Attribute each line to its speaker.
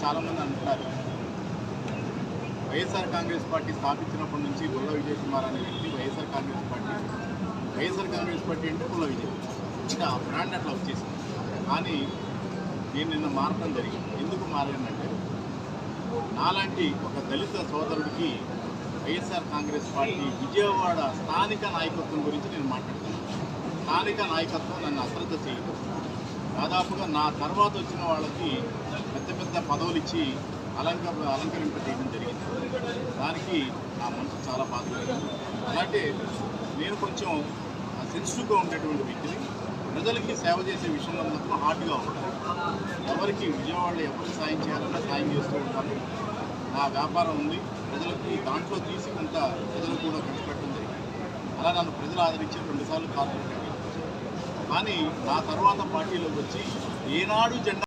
Speaker 1: చాలామంది అంటున్నారు, వైఎస్ఆర్ కాంగ్రెస్ పార్టీ స్థాపించినప్పటి నుంచి గుల్ల విజయ్ కుమార్ అనే వ్యక్తి వైఎస్ఆర్ కాంగ్రెస్ పార్టీ అంటే గుల్ల విజయ్, ఇంకా ఆ బ్రాండ్ అట్లా వచ్చేసింది. కానీ నేను నిన్న మారడం జరిగింది. ఎందుకు మారానంటే, నాలాంటి ఒక దళిత సోదరుడికి వైఎస్ఆర్ కాంగ్రెస్ పార్టీ విజయవాడ స్థానిక నాయకత్వం గురించి నేను మాట్లాడుతున్నాను. స్థానిక నాయకత్వం నన్ను అశ్రద్ధ చేయదు. దాదాపుగా నా తర్వాత వచ్చిన వాళ్ళకి పెద్ద పెద్ద పదవులు ఇచ్చి అలంకరింపజేయడం జరిగింది. దానికి నా మనసు చాలా బాధపడింది. అలాంటి నేను కొంచెం సెన్సిటివ్గా ఉండేటువంటి వ్యక్తిని, ప్రజలకి సేవ చేసే విషయంలో మాత్రం హార్డ్గా ఉంటాను. ఎవరికి విజయవాడలో ఎవరికి సాయం చేయాలన్నా సాయం చేస్తూ ఉంటాను. నా వ్యాపారం ఉంది, ప్రజలకి దాంట్లో తీసి కొంత ప్రజలు కూడా ఖర్చు పెట్టడం జరిగింది. అలా నన్ను ప్రజలు ఆదరించి 2 సార్లు కార్పొరేట్. కానీ నా తర్వాత పార్టీలోకి వచ్చి ఏనాడు జెండా